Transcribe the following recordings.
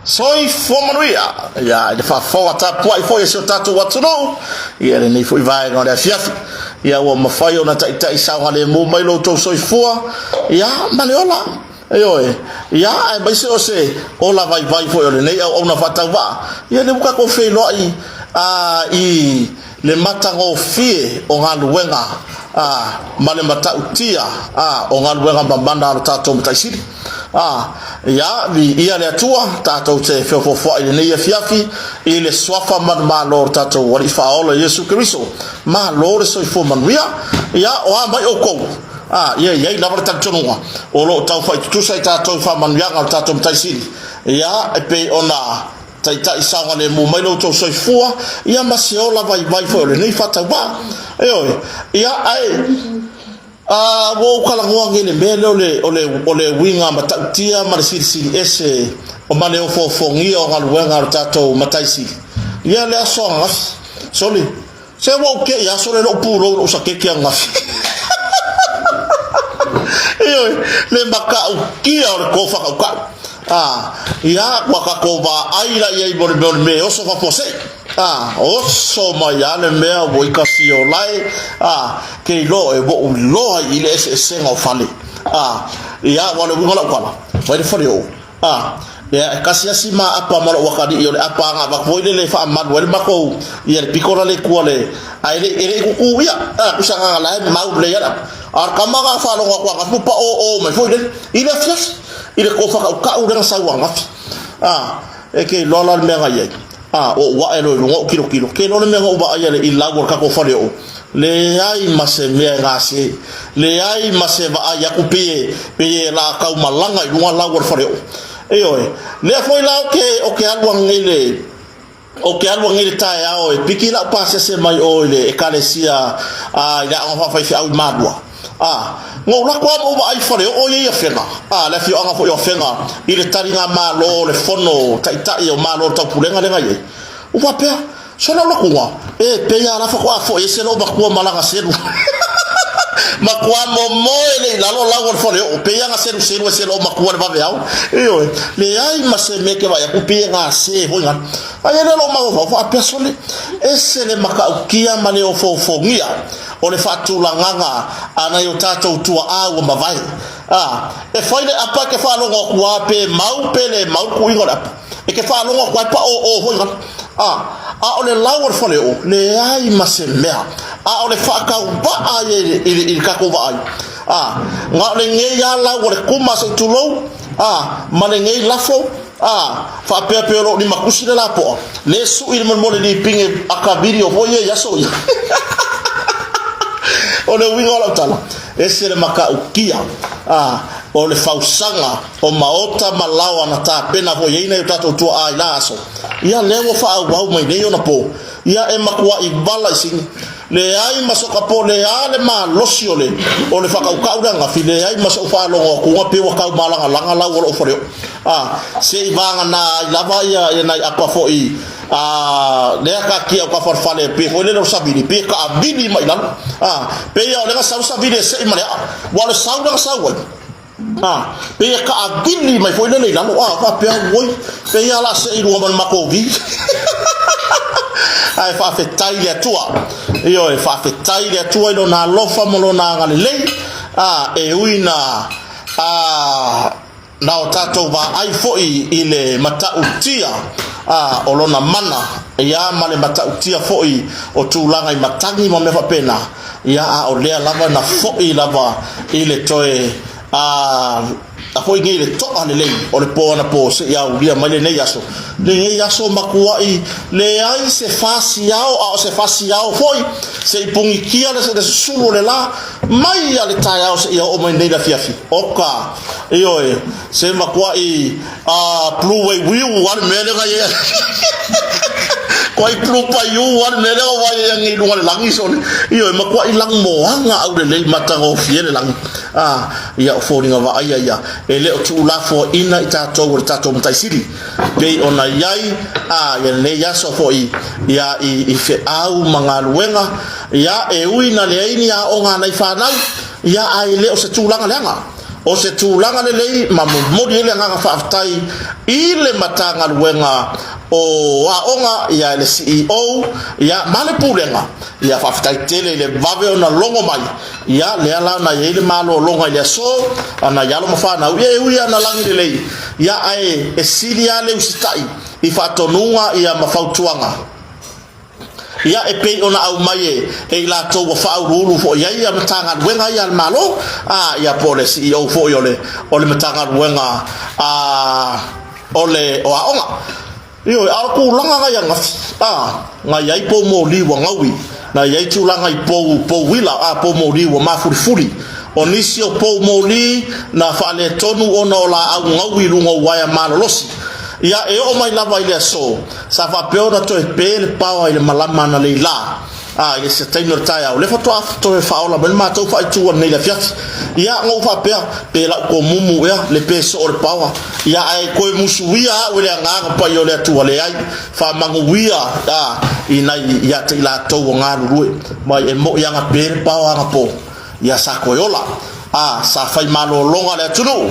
Soi fomanuia ya de fa fo ata poi fo e so tatu watu no ia le nei foi vai ngora fiafi ia o mafai ona ta isa ngale mo mai lo to soi fo ya maleola e ia ai bai se o se ola vai fo le nei o na fata va ia le buka ko fe lo i le matango fie o ngaluenga male mata utia o ngaluenga bambanda tatu mtaisiri ya ia le atua tatou te fefo ile nei fiafi ile swafa man lor tatou wali faola Yesu Kristo ma lor so fo manuia ya o mai o ko ia la volta tonua o lo tau fai tu sai tatou fa manuia ngal tatou taisiri ya pe ona tai sanga le mo mai lo to so fo ia maseola vai fo ile nei fata ba ia ai wo kala ngoange le mele ole winga matatia marisiri ese o male o fofongi o ngaluenga tato mataisi ia le asonga soli se wo ke ya sole lo pulo o sakeke anga le maka o kia o ko fa ka ia waka ko ba aira ia bor me o so fa pose oso mayale mea woikasi o lai ke lo e wo lo ile ese ngo fale ia wale wingola kwala vai de Faleo'o ya kasi asima apa malo wakadi yo apa nga ba foi le fa amad wale mako ia pikora le kuale ele ku ia usanga la mau le ya ar kamaga fa lo kwa ka pa o mai foi le ile fias ile ko fa ka u sa wanga e ke lo la me nga ye o wa elo lo kilo ke no le me ngo ba ia le ilago ka ko Faleo'o le ai mase me ngase le ai mase ba ya ku pe la ka malanga i lunga lago Faleo'o le foi la o ke alwa ngile tai ao e pikila pase se mai o le ekalesia ya on fa fa au madwa ngo la kwa mo ai Faleo'o ye fenga la fi anga fo yo fenga ile taringa malo le fono tai o malo ta pulenga le ngai o va pe sona la kwa pe ya la fa kwa fo ese lo ba kwa malanga seru makwa mo ele la lo la Faleo'o pe ya seru se lo makwa le ba beau le ai mase me ke va ya ku pe nga se ho nga ai le lo ma fa pe sole ese le maka kia mane o fo ngia o le fatu la nganga ana yo tatou tua o mavai e foi le apa ke fa lo kwa pe mau pele mau ku ingora e ke fa lo kwa pa o ho nga o le lawa Faleo'o le ai masemea o le fa ka ba ai il Kakou Eva ai nga le nge ya lawa le kuma se tulo ma le nge lafo fa pe lo ni makusi le lapo le su il mo le ni pinge akabiri o hoye ya so ya o le winga la tala ese le maka ukia o le fausanga o maota malawa na ta pena ho yeina tato tu ai laso ia lewo fa wa mai nei ona po ia e makua i bala sing le ai masoka po le ale ma losiole o le faka ukaura nga file ai maso fa longo ku ngape wa ka malanga langa la o Faleo'o se vanga na lava ia na apa fo i le ka kia ka farfale pe fo le lo sabini pe ka abini mai lan pe ia le ka sabini se mai wa le sauna sawa pe ka abini mai fo le lan fa pe woi pe ia la se i ru man makovi ai fa fetai le tua e fa fetai le tua no na lofa mo na ngale le e uina na o tatou va ai foi ile matautia o lona mana ia male matautia foi o tulanga i matangi mo me fa pena ia o lea lava na foi lava ile toe foi ngile to ale o le pona po se ia uria male nei yaso makuai le ai se fasiao foi se pungikia le sulu le la mai ale taiao se ia o mai nei la fiafi oka se makuai pluwe wiu war mele ga ia koi plupa yu war mele o vai ngi lunga langi so makuai lang moanga au le matango fiele lang ia foringa va ia ele o tu la fo ina tatou mtaisiri pe ona yai ya le ya so foi ya i fe au mangaluenga ya e uina le ini ya o nga nai fa nau ya ai le o se tulanga lenga o se tūlanga le lei ma mori ele nganga whaafitai i le matanga luenga o aonga ia le CEO ia male pulenga ia whaafitai tele le vave o na longo mai ia le ala na ia le malo longa ia so ana yalo mawhana uia na langi le lei ia ai e silia le usitai i whaatonunga ia mawhautuanga ia e pei ona au mai e la to wa fa uru fo ia matanga wenga ia malo ia pole CEO fo ole matanga wenga ole o aonga io a ku langa ia nga ia po mo li wa ngawi na ia tu langa i po wila po mo li wa mafuri onisio po mo li na fa le tonu ona ola au ngawi lunga wa malolosi ia e o mai lava ile so sa fa peona to e pele pawa ile malama na leila ile se taino taya o le foto to e fa ola bel ma to fa tu nei la fiat ia ngo fa pe la ko mumu ia le peso o pawa ia ai ko musuia o le nga pa yo le tu le ai fa manguia ina ia te la to nga lu mai e mo ia nga pe pawa nga po ia sa ko yola sa fa malo longa le tunu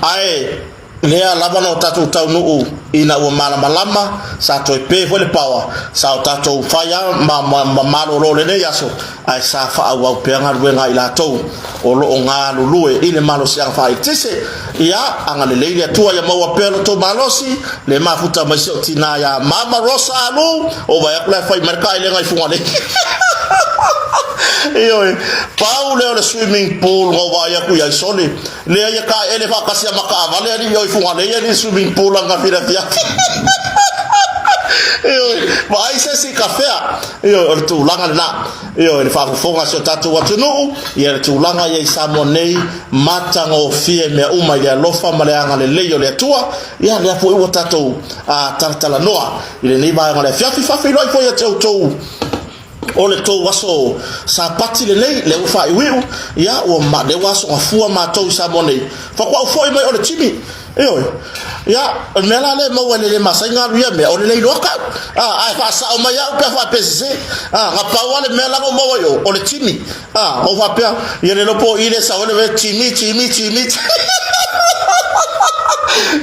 ai lea lava no tatu tau nuu ina ua malama sa toi pe fo le pawa sa tatu faya malo lo le yaso ai sa fa au peanga ruenga ila tou o lo nga lulue ile malo sia fa itese ia anga le leile tua ya maua pelo to malosi le mafuta mai so tina ya mama rosa alu o vai kula fa marka ile ngai fungale iyo pau le swimming pool ngo vai ku ya sole le ya ka ele fa kasia maka vale ali yo fungale ya ni swimming pool anga fira fia iyo vai se si café iyo tu langa na iyo le fa fonga so tatu watu no ya tu langa ya samonei mata ngo fie me uma ya lofa male anga le leyo le tua ya le fo o tatu tartala noa ile ni vai ngale fia fa filo fo ya tau ole to waso sa pati le nei le ufa iwiu ya o ma de waso afua ma to sa monei fa kwa fo mai ole chimi ya mela le mo wele le masinga ria me ole le loka ai fa sa o mai ya pe fa pese nga pa wale mela mo yo ole chimi o fa pe ye le lopo ile sa ole ve chimi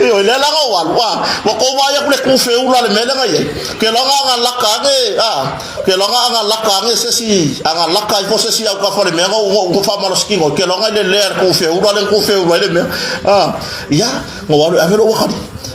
iyo le la go walwa mo ko va ya kule ku fe ula le mele ga ye ke lo nga la ka ge ke lo nga la ka ge se si anga la ka fo se si au ka fo le me go fa malo ski go ke lo nga le ku fe ula le me ya mo wa a lo wa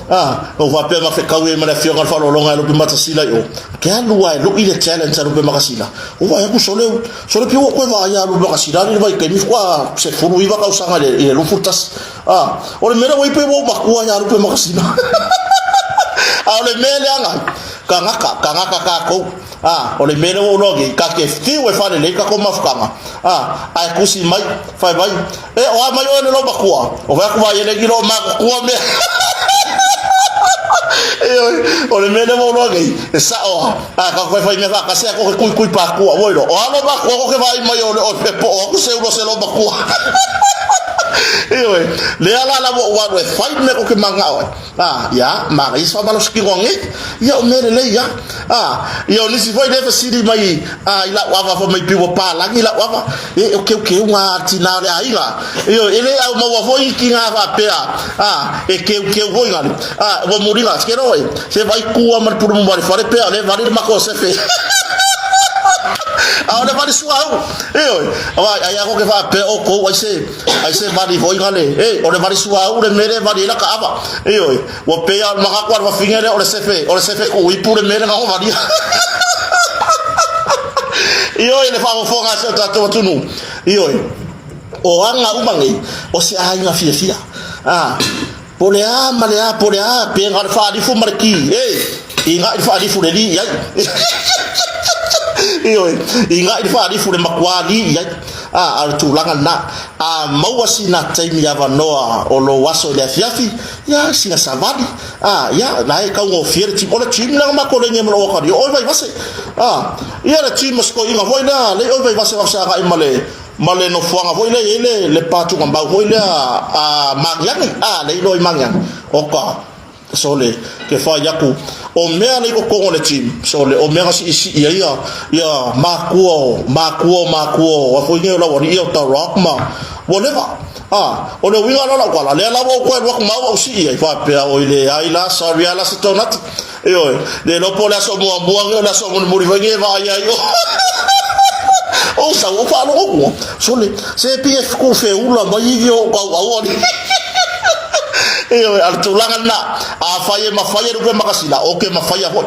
o va pe ma fe ka we ma le fi ga fa lo nga lo bi mata sila yo ke alu wa lo ile challenge lo be ma kasila o va ya ku sole pi wo ko va ya lo ba kasila ni va ke mi kwa se furu iba ka usanga le lo futas o le mera wo pe wo ba ku ya lo be ma kasila le mele anga kangaka ka ko o le mele wo logi ka ke ti we fa le ka ko mafukanga ai kusi mai fa vai o mai o le lo ba ku o va ku va ye le gilo ma ku me o le mele mo logi sa o ka ko fa me fa ka se ko ku pa ku o lo o lo ba ko ke vai mai o le o pe po o se ulo se lo ba ku le ala la wa fight me ko ke manga ya ma iso ba lo ski gongi ya o mele le ya yo ni si foi de sidi mai ila wa fa mai piwo pa la ila wa o ke wa tina le aila yo ele au mo wa foi ki nga fa pe e ke voi ngali wo muriga skero se vai ku amar pur mo bari fare pe ale vari ma ko se fe le vale suau ai ko ke fa pe o ko ai se vale foi ngale o le vale suau le mere vale la ka ava o pe al ma ka wa fingere o le se fe ko i pure mere nga vale le fa fo nga se tato tunu o anga umangi o se ai nga fia polea malea polea pe nga fa di fu marki inga fa di fu le li inga fa di fu le makwali al tulanga na mawasi na taimi ya vanoa o lo waso le fiafi ya singa savadi ya na e ka ngo fier ti o le tim na ma ko le nyem lo ka di o vai vase ya le tim sko inga voi na le o vai vase wa sa ga male no fuanga voi le patu ngamba voi le mangyang le lo mangyang o ka sole ke fa yaku o mea le ko le tim sole o mea si ya makuo wa foi nge la wori o ta rock ma whatever o le winga la kwa le la wo kwa wa ma o si e fa pe o ile ai la sorry ala se tonat le lo po la so mo la so mo muri va ya yo o sa o fa lo ko so le se pf ko fe ula ba yo ka wa ni al tulanga na a faye ma faye ru ma kasila o ke ma faye ho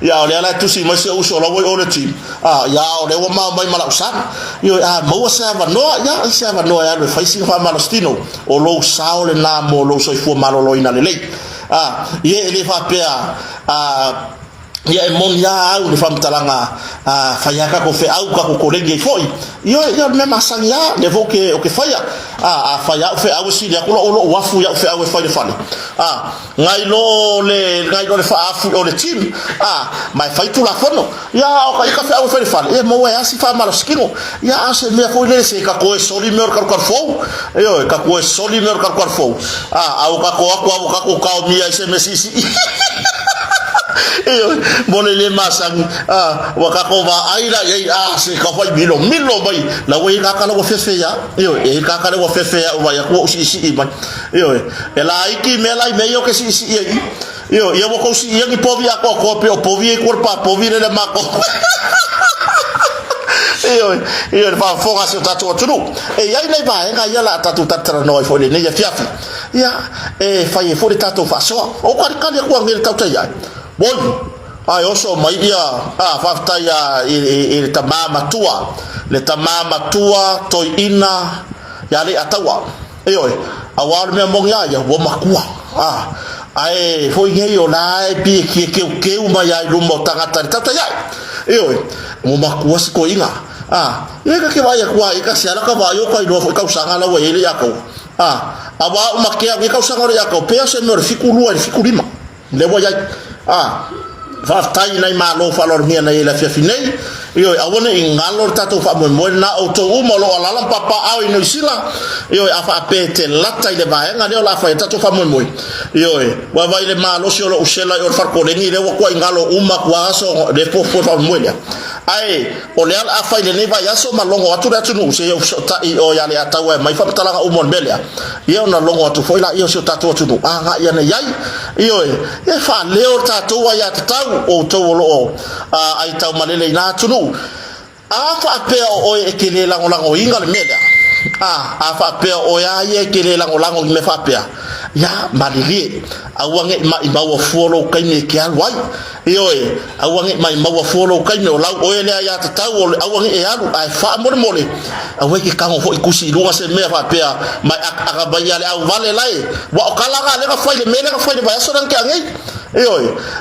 ya le ala tu si ma se uso la wo o le team ya o le wo ma mai mala usan mo sa va no ya sa va no ya le facing fa malostino o lo sa o le na mo lo so fu malo lo ina le ye le fa pe ya e mon ya au le famtalanga fayaka ko fe au ka ko kolenge foi yo me masang ya le voke o ke faya faya fe au si ya ko lo wafu ya fe au fa le fale ngai lo le fa afu o le team mai fai tu la fono ya o ka fe au fe le fale e mo ya si fa malo skino ya se me foi le se ka ko e soli me ka fo ka ko e soli me ka fo au ka ko ka o mi se me si bole le masang Kakou va aira se ka fai milo bai la we ka kala wo fefe ya ka kala wo fefe ya wa ya ko si mai e la iki me la me yo ke si yo wo ko si ngi povi a ko pe povi ko pa povi le mako fa foga se tatu tunu ya nei ba nga ya la tatu tatra no fo le ne ya fiafi ya fa ye fo le tatu fa so o ka ko ngi tatu ya boy oso mai ia fafta ya le tamama tua toi ina ya le atawa awar me mong ya wo makua foi nge yo la pi ke uma ya rumbo tangata tata ya mo makua se ko inga ka ke vaya kwa ka siala ka va yo ka no ka usanga la we le ya ko aba makia ka usanga ya ko pe se no fikulu fikulima le voya fa tai nai malo fa lor mia nai la fia finei awone ingalo tato fa mo na auto mo lo ala papa au no sila afa pete lata ile ba nga le la fa tato fa mo wa vai le malo si lo usela yo far ko ni le ko ingalo kwa so de po fa mo ya o le ala fa ile ne va ya so malongo atu da tunu se yo ta ya le atawa mai fa talanga umon belia na longo atu foi la so tato tunu ya ne yai fa leo tato wa ya tau o to lo ai tau malele na tunu fa pe o e kele lango inga le meda fa pe o ya ye kele lango me fa pe ya malili awange ma wo folo kai ne ke alwai awange ma wo folo kai no la o le ya tau awange e alu ai fa mole awe ki kango fo ikusi lunga se me fa pe ma akabaya le au vale lai wa kala ga le ka fa le mele ka fa le ba so dan ke angai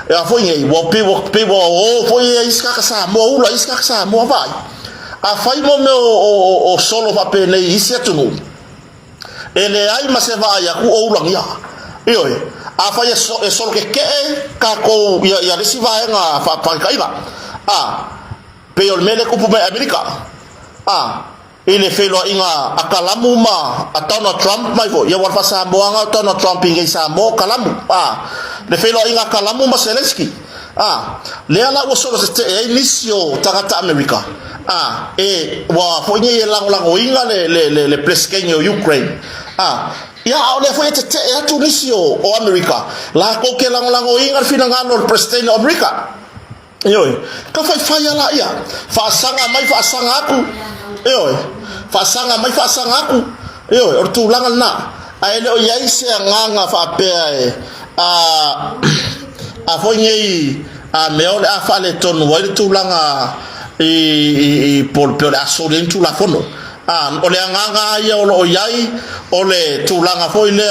ya foi ngai wo pe wo foi iska ka sa mo ula iska ka sa mo vai fai mo me o solo fa pe nei isia tunu ele ai ma se va ya ku o ulang ya fai solo ke Kakou ya resi va nga fa Kakou Eva pe o mele ku pu me Amerika ele felo inga akalamu ma Donald Trump mai vo ya war fa sa mo nga Donald Trump ngai sa mo kalamu le felo inga kalamu ma Zelensky le ala wo solo se inicio tagata America wa fo nye lango inga le pleskenyo Ukraine ya ole fo te Tunisia o America la ko ke lango inga fina ngalo president America ka fa ya la ya fa sanga aku fa sanga aku ortu langal na ele o yaise nganga fa pe fo nye meole fale ton wa tu langa por asole tu la fono ole nganga ya o yai ole tu langa fo ile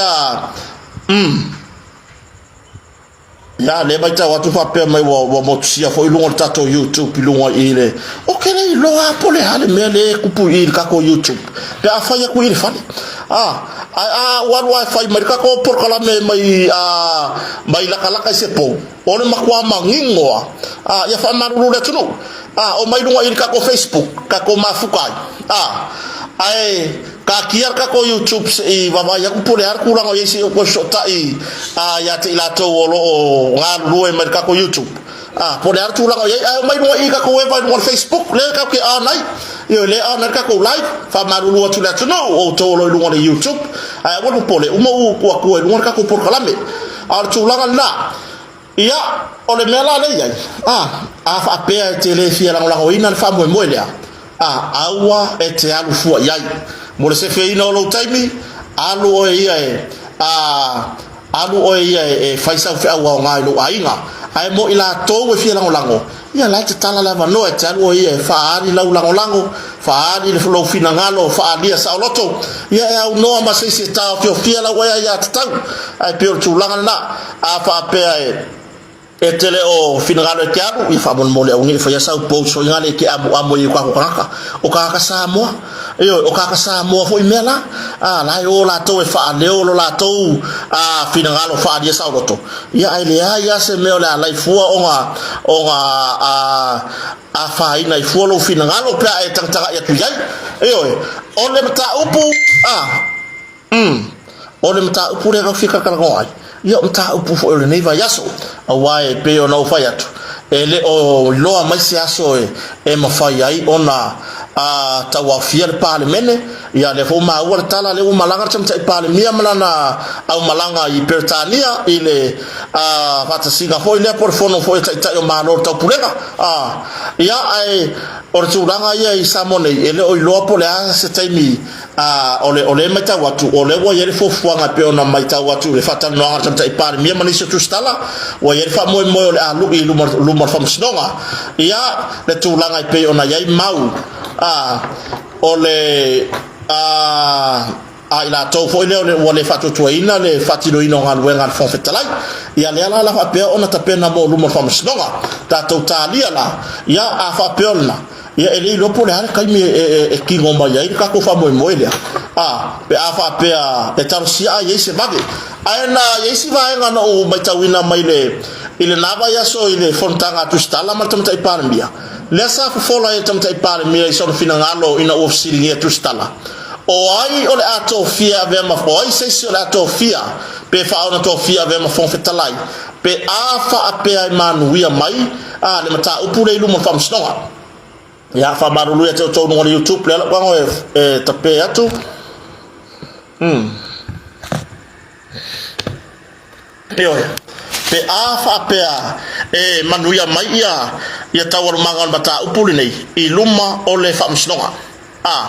ya le baita watu fa pe mai wo motsia fo ilungo tato YouTube ilungo ile okele lo apole hale mele kupu il kako YouTube pe afanya ku ile fale one wifi mereka ko por kala me mai laka se po ole makwa mangingo ya fa marulu le tunu o mai lungo ile kako Facebook kako mafukai ka kiar kako YouTube se baba ya kupule har kurang o yesi ko shota ya te ila to lo ngalu mereka ko YouTube pole har tulang o mai lungo ile kako web Facebook le ka ke nai Yo le ana ka ko live fa marulu atu la tuno o to lo lu ngone YouTube ai wo pole umo ku lu ka ko por kalame al tulanga na ia ole mela le ia fa pe tele fia la la ina fa mo moelia awa e te alu fu ia mo se fe ina lo taimi alu o ia alu o ia e faisa fe awa ngai lo ainga ai mo ila to we fia lango ia la te tala la no e alu o ia fa ali lango fa ali le flo fina ngalo fa ali sa loto ia e no ma se ta fia la wa ia tau ai pe tu langa na fa pe e tele o finagalo e tearu i whamon mole au ngi whaia sau pou so ingale ke amo i kaka o kaka Samoa o kaka Samoa fo i mela lai o la tau e whaaneo lo la tau finagalo whaadia sau roto ia ai lea ia se meo le alai fua o nga whaina i fua lo finagalo pia e tangtanga ia tuyai o le mata upu o le mata upu le rafika karangoai ia mta upu fo le nei vai aso awai pe o no fai atu ele o loa mai se aso e mafai ai ona tawa fiel parlemene ia le fo ma ua tala le malanga tsa i parlemia malana au malanga i Britania ile fata singa fo ile por fono fo ta o malo ta pulega ia ai or tulanga ia i samone ele o loa pole se taimi ole mai ta watu ole wo yele fo fuanga pe ona mai ta watu le fata no anga tsa i parlemia manise tu stala wo yele fa mo le alu i lumor fam snonga ia le tulanga i pe ona yai mau ole ila to fo ile ole fatu to ina le fatilo ina ngal wengal fon fetalai ia le ala fa pe ona ta pena mo lumor fam snonga ta totalia la ia fa pe ona ia ele lo pole har kai mi e ki ngomba ia ka ko fa mo moelia pe fa pe e tarsia ia se vage aina ia si va nga no mai tawina mai le ile lava ia so ile fontanga tu stala maltam tai parmia lesa fo fola ia tam tai parmia so finangalo ina ofsili ia tu stala o ai ole ato fia ve ma fo ai se so ato fia pe fa ona to fia ve ma fon fetalai pe fa pe ai manuia mai le mata upure ilu mo fam snoa ya fa marulu ya to no YouTube le kwa tape atu pe fa pe manuia mai ya tawar mangal mata upure nei iluma ole fam snoa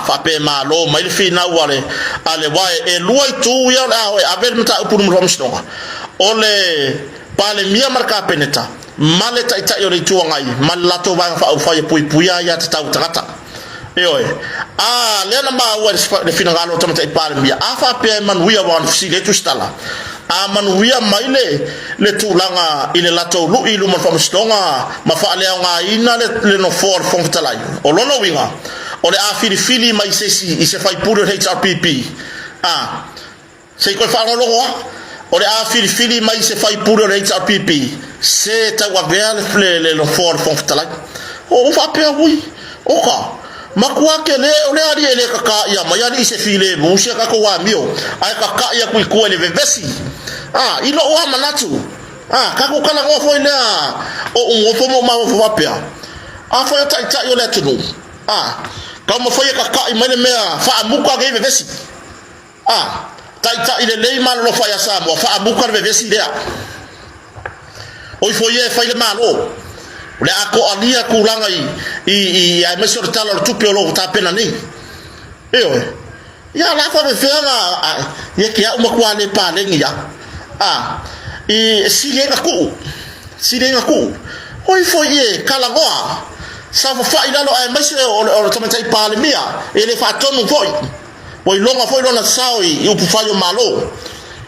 fa pe malo mai le fina wale ale wae luai tu ya avel mata upure mo fam snoa ole pale mia marka peneta male ta ita yo ritu ngai malato bang fa fa pui puya ya ta tata le na ma wa le finagalo ta i pale mia fa pe man wi wan si le tu stala man wi mai le tulanga ile lato lu ilu ma fa mstonga ma fa le nga ina le no for fon talai o lo no winga o le fili mai se si se fa puro HRPP se ko fa lo o le fili mai se fa puro HRPP se ta wa vele le no for fon talai o fa pe wi o ka makua ke le ole ari ele kaka ya mayani se file musia ka ko wa mio ai kaka ya ku ele vevesi ilo o manatu ka ko kala ngo fo ile o ngo fo mo ma fo wa pe fo ta yo le tunu ka mo fo ye kaka i mele mea fa amuka ke vevesi ta ile le mal lo fa ya sa mo fa amuka vevesi le o fo ye fa ile malo le ako alia kulanga i ai mesor tala tu pe lo ta pena ni ya la fa fera ye kia uma kwa le pa le ngia silenga ku oi fo ye kala goa sa fa ila lo ai mesor o tamata i pa le mia ele fa tonu foi poi longa foi lona sao i upu fallo malo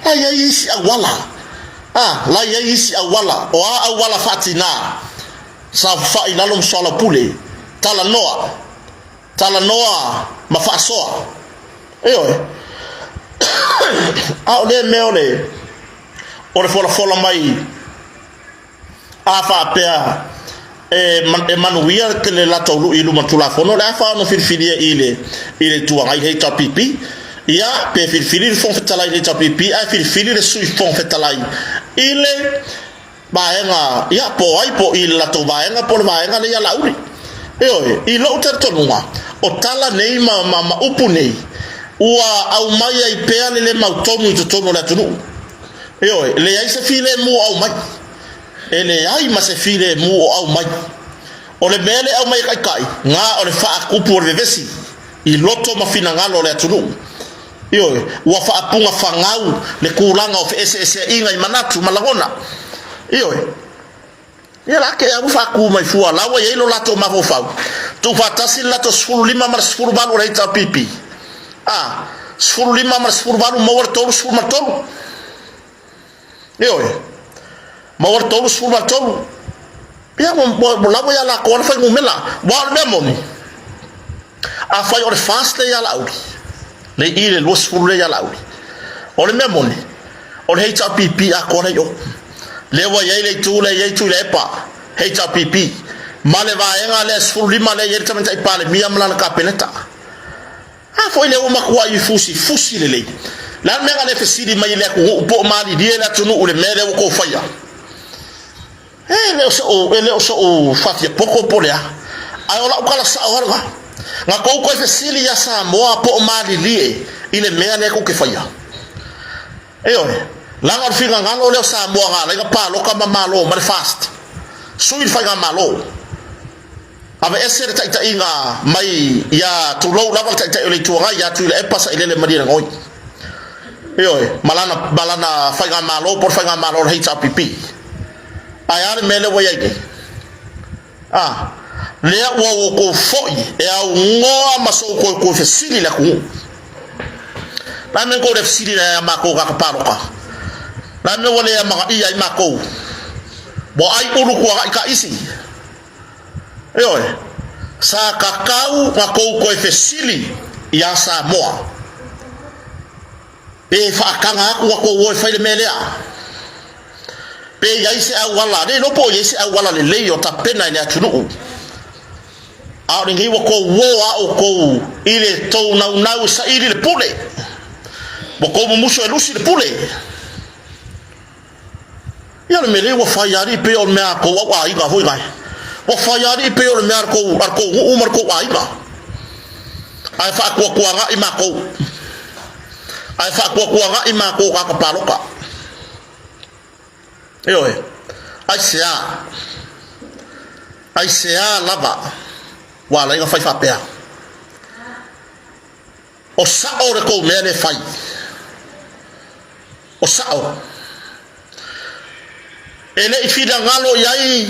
ai isi awala la ye isi awala o awala fatina sa fa ina lo msola pule tala noa mafasoa ole meole ore fola mai fa pea manuia ke le lato lu ilu matula fono la fa no filfilia ile tua ai heta pipi ia pe filfili fon fetalai heta pipi ai filfili le sui fon fetalai ile baenga ia po ai po il la to baenga por baenga le ya lauri i lo ter tonunga o tala nei ma upu nei ua au mai ai pea le mautonu i totono le atunu io le ai se file mu au mai ele ai ma se file mu au mai o le mele au mai kai nga o le faa kupu o le vesi i loto mafina ngalo le atunu io ua faa punga fangau le kulanga o ese inga i manatu malagona io ia la ke abu fa ku mai fua lawa ye lo lato ma fo fa tu fa tasi lato sfulu lima mar sfulu balu reita pipi sfulu lima mar sfulu balu mawar tolu sfulu mar tolu io mawar tolu sfulu mar tolu ia mo lawa ya la ko fa ngumela wa memoni a fa ore fast ya la uri le ile lo sfulu ya la uri ore memoni ore reita pipi a ko yo lewa yele tu le pa HPP male va enga le sfulu lima le yele tamenta ipale mia mlana ka peneta foi le uma kwa i fusi le la mega le fesidi mai le ko po mali die la tunu ule mele ko faya le so fatia poko polea ai ola kala sa orga nga ko fesili ya sa mo po mali lie ile mele ko ke faya langa finga ngalo le sa mo nga la pa lo ka mamalo mal fast sui fa nga malo ave ese ta inga mai ya tu lo la ta ile tu nga ya tu le pasa ile le madira ngoi malana fa nga malo por fa nga malo HPP ayar mele wo yake le wo ko foi e au ngoa maso ko fesili la ku la men ko fesili la ma ko ka pa lo ka la me wole ya maka iya imako bo ai uru kwa ka isi sa kakau ngako ko fesili ya sa moa pe fa kanga ko wo fa le melea pe ya isi awala le no po isi awala le leyo ta pena ile atunu a ringi wo ko wo ko ile to na sa ile le pule bo ko muso elusi le pule ya le mele wo fayari pe o me ko wa ai ga foi ga wo fayari pe o me ko umar ko ai ga ai fa ko nga ima ko ai fa ko nga ima ko ka paloka ai sea lava wala nga fai fa pe o sa ore ko me le fai o sa ele ifida ngalo yai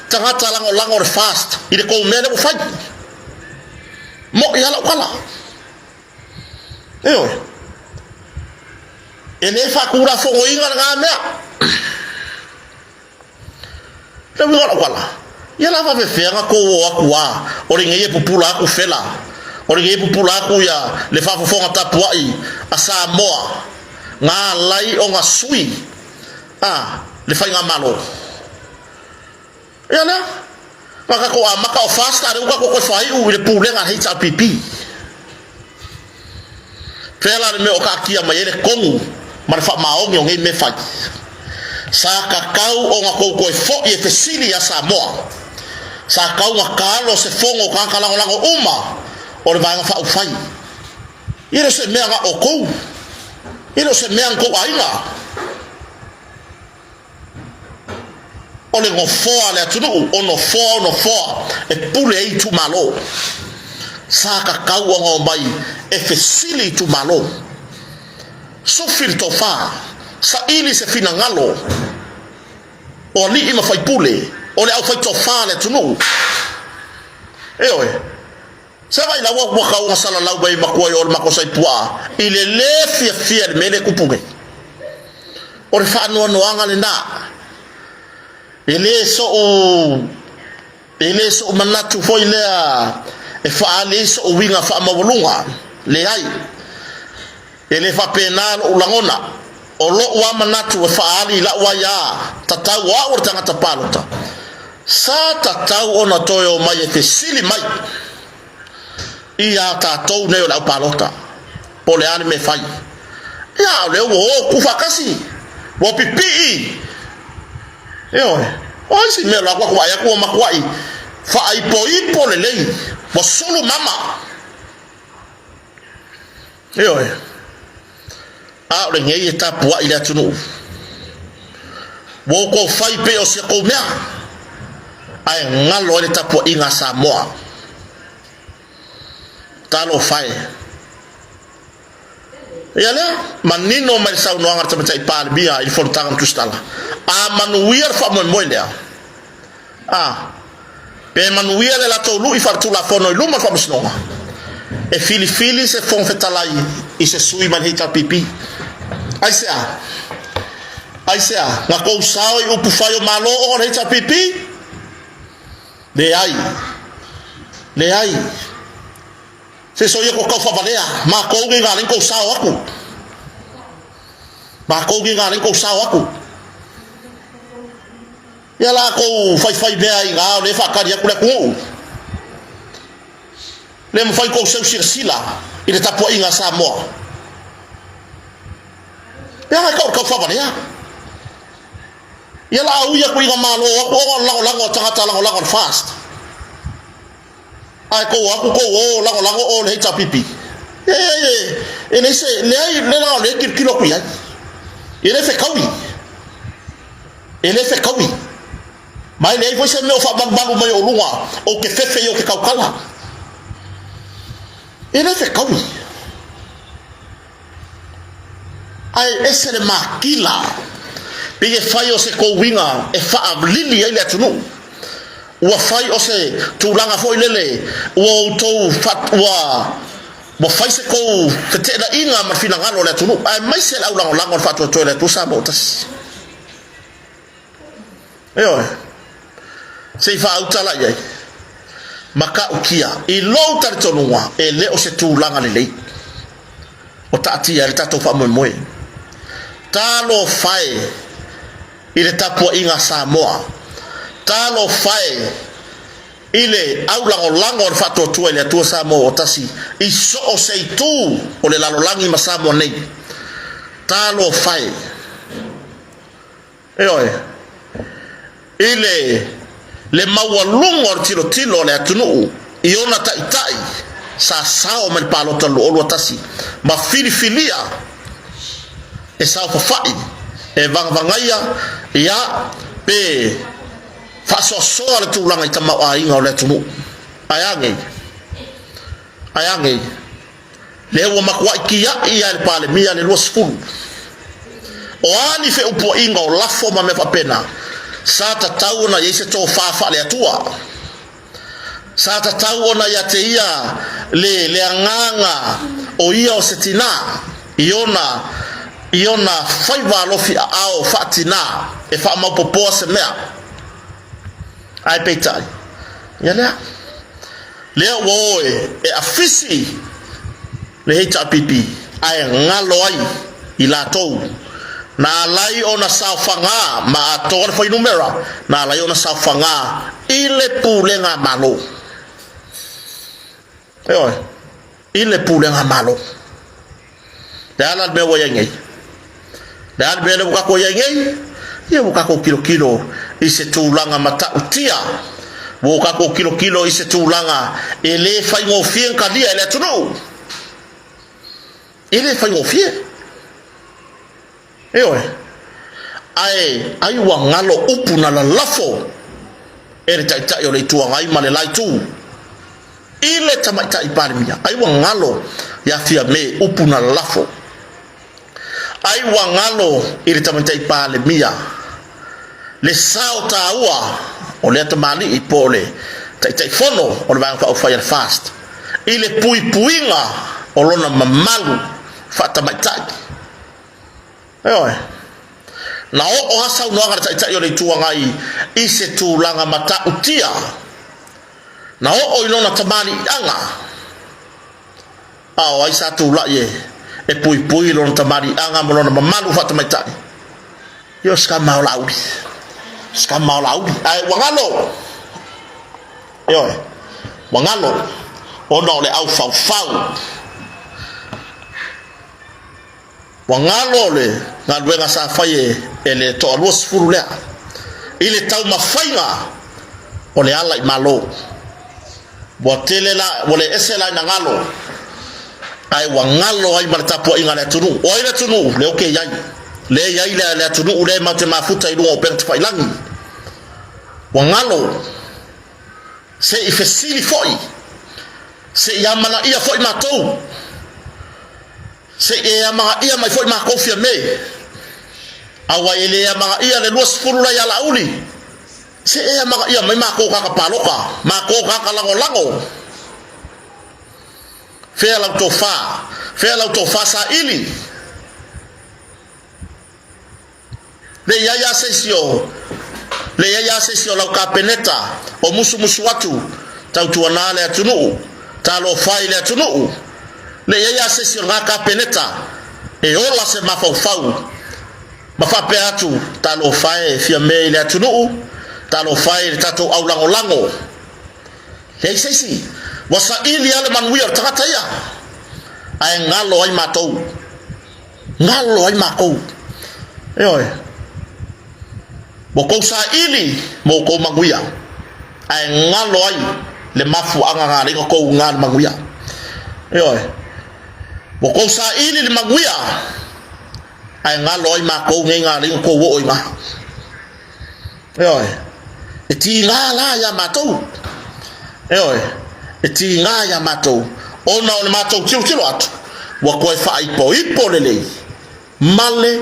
tangata lango fast ile ko mele ufai mo yala kala ele fa kura fo inga ngame le ngala kala yala va fera ko akwa ore ngeye popula ku fela ore ngeye popula ku ya le fa fo ngata puai asa moa nga lai o nga sui le fai nga malo yana maka ko maka o fast are ko fai u le pule nga HPP fela me o ka kia mai le kongu mar fa maong yo ngai me fai sa kakau o nga ko fo e fesili ya sa mo sa kau nga kalo se fongo ka kala lango uma o le vanga fa u fai ire se me nga o ko ire se me ko ainga ole go fo ale tunu ono fo e pule e tu malo saka kau ngo mai e fesili tu malo so filto fa sa ili se fina ngalo o li ima fai pule ole au fai to fa ale tunu sa vai la wa ka wa sala la bai makua yo mako sai pua ile le fia mele kupuge ore fa no anga le na ele so manatu foi le e fa ale so winga fa mawulunga le ai ele fa penal ulangona o lo wa manatu fa ali la wa ya tatau wa urtanga tapalota sa tatau ona toyo mai te sili mai ia tatou ne la palota pole ani me fai ya le wo ku fa kasi wo pipi o si me la kwa ya ko makwai fa ai poi pole le bo solo mama Yo a le ngai ta pua ile tunu wo ko fai pe o se ko mea ai ngalo le ta pua inga Samoa talo fai yale manino mai sa no anga tama tai pa bia il faut tangam tustala a manuir fa mo moile pe manuir la to lu I fa tu la fono lu ma fa msnonga e fili se fon fetalai I se sui man hita pipi ai sea nga ko sao I upu faio malo o hita pipi le ai se so yo ko ka fa valea ma ko ngi ngalen ko sao aku ya la ko fai be ai ga le fa ka dia ku le mo fai ko se sila ile ta po inga Samoa ya ka fa valea ya la uya ku inga malo o la tanga la fast ai ko aku ko la o le ta pipi ele se le ai le la le kilo ku ya ele fe kawi mai le foi se me fa balu mai o lunga o ke fefe yo ke kaukala ele fe kawi ai ese le makila pige fai o se ko winga e fa lili ile tunu wa fai o se tulanga foi lele o to fat wa fai se ko te da inga ma fina ngalo le tunu ai mai se la lango fat to le tu sa botas se fa utala ye maka ukia I lo tar tonua e le o se tulanga le o tati ya tato fa moe talo fai ile tapua inga Samoa talo fai ile au lango fato tu ile tu Samoa o tasi iso o sei tu o le lalolangi ma Samoa nei talo fai ile le mawalungo tilo le atunu iona tai sa sao men palo talo o tasi ma filia e sao fai e vangaya ya pe faso so le tulanga I tama a inga o le tunu ayange le wo makwa kia ia le pale mia le losfulu o ani fe upo inga o lafo ma me pena sa ta tauna yese to fa le atua sa ta tauna ya te ia le anganga o ia o setina iona faiva lofi ao fatina e fa ma popo se mea ai peitai ya le wo e afisi le hita pipi ai ngalo ai ila tou na lai ona saufanga ma tor foi numera na lai ona saufanga ile pulenga malo ile pulenga malo dala be woyengi dala be le ko yengi ye buka ko kilo ise tulanga mata utia buka ko kilo ise tulanga ele fai ngo fien kadia ele tunu ele fai ngo fien ai wangalo upu na la lafo ele tai o le tua ai male lai tu ile tamaita iparimia ai wangalo ya fia me upu na la lafo ai wangalo ile tamaita iparimia le sao taua o le tamali ipole tai fono o le banga o fire fast ile puinga o lona mamalu fata maitai na o hasa no ngara tai o le tuangai ise tulanga mata utia na o ilona tamali anga o ai sa tu la ye e pui lona tamali anga mo lona mamalu fata maitai yo ska maulaudi ai wangalo ono le au fau wangalo le na luenga sa faye ele to alwas furulea ile tau mafainga ole ala malo botele la wole esela na ngalo ai wangalo ai maltapo inga le tunu o ile tunu le oke yai le yai le tunu le mate mafuta ilu o pert failangi wangalo se ifesili foi se yamana ia foi matou se yamana ia mai foi ma kofia me awa ele yamana ia le luas furula ya lauli se yamana ia mai ma ko ka paloka ma ko ka lango Fela tofa sa ili le yaya sesio lau ka peneta o musu watu tau tuana le atunu ta lo fai le atunu le yaya sesio ka peneta e ola se mafau mafape atu ta lo fai fia me le atunu ta lo fai tato au lango le sesi wasa ili ale manuia takata ia ai ngalo ai matou oi boko sa ili moko manuia ai ngalo ai le mafu anga le ko ngal manuia oi boko sa ili le manuia ai ngalo ai mako ngenga le ko wo oi ma oi eti la ya matou oi eti ngaya matou ona o le matou tilo atu wa koe fa ipo lele male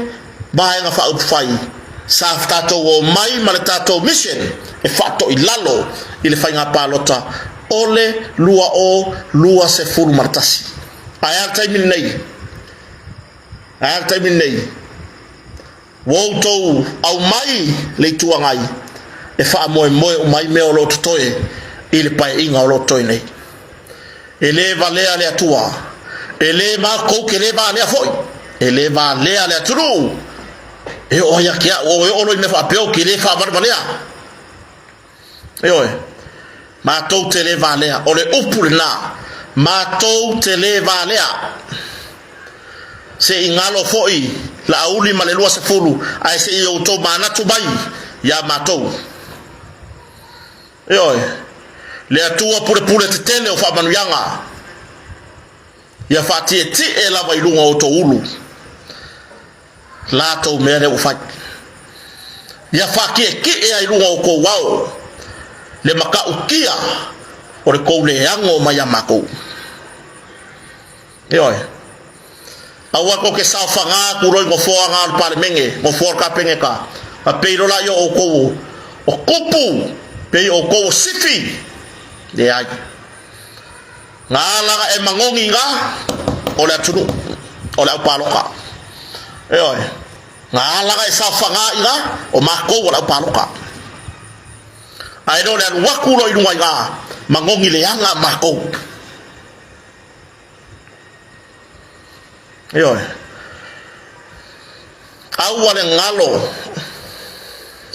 ba nga fa fai sa tato o mai male tato mission e fatto ilalo ile fa nga palota ole lua se fulu martasi aya tai min nei wo to au mai le tuangai e fa moe mai me o lo totoe ile pai inga o lo toi nei ele valea le atua ele ma ko ke le va le foi ele va le atru e o ya kia o lo me fa peo ke le fa valea e oi ma to te le valea o le upulna ma to te le valea se ingalo foi la uli ma le lua se fulu ai se o to mana tu bai ya ma to e oi le atua pure te tele o fa manuyanga ya fati ti e la vai lunga o to ulu la to me le o fa ya fa ki e ai lunga o ko wao le maka ukia o le ko le ango mai amako e oi awa ko ke sa fanga ku roi go fo anga pa le menge go fo ka pengeka a peiro la yo o ko o kupu pe o ko sifi de ai ngala e mangongi nga o le tunu o le paloka e oi ngala e sa fanga nga o mako o le paloka ai do le wakulo i lunga nga mangongi le anga mako e oi au wale ngalo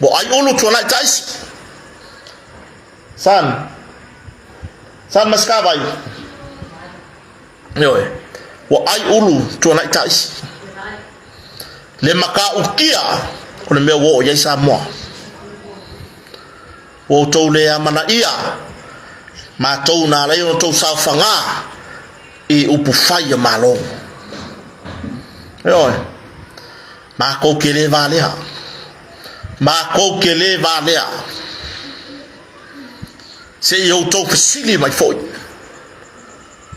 bo ai ulu tuana taisi san maskabai oi wo ai ulu tuana taisi le maka ukia o le me wo ya sa mo wo to le amana ia ma to na le o to sa fanga e upu fai malo oi ma ko kele valea se yo to fasili mai foi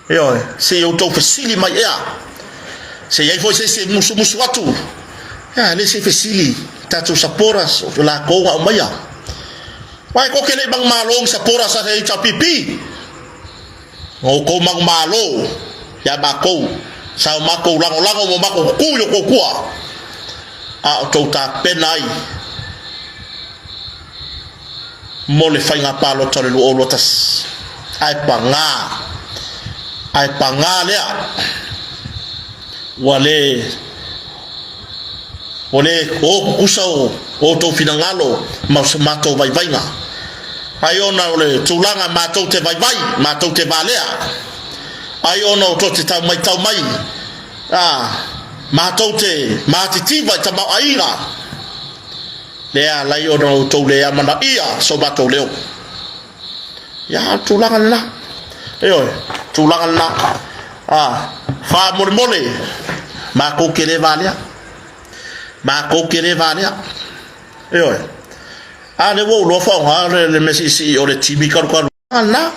oi se yo to fasili mai ia se ye foi se musu watu ya le se fasili tatu saporas la ko wa maya wai ko kele bang malong saporas sa e chapipi o ko mang malo ya ba ko sa mako lango mo mako kuyo ko kwa a to ta penai mo le fainga palo tole lu olotas ai panga le wale o kusau o to finangalo mato vai vainga ai ona ole tulanga mato te vai mato te valea ai ona o to te tau mai mato te matitiva ta ma aira le lai ona to le amana ia so mato leo ya tulanga na oi tulanga na fa mole ma ko kere valia yo ale wo lo fa ha le mesisi o le tibi ka ko na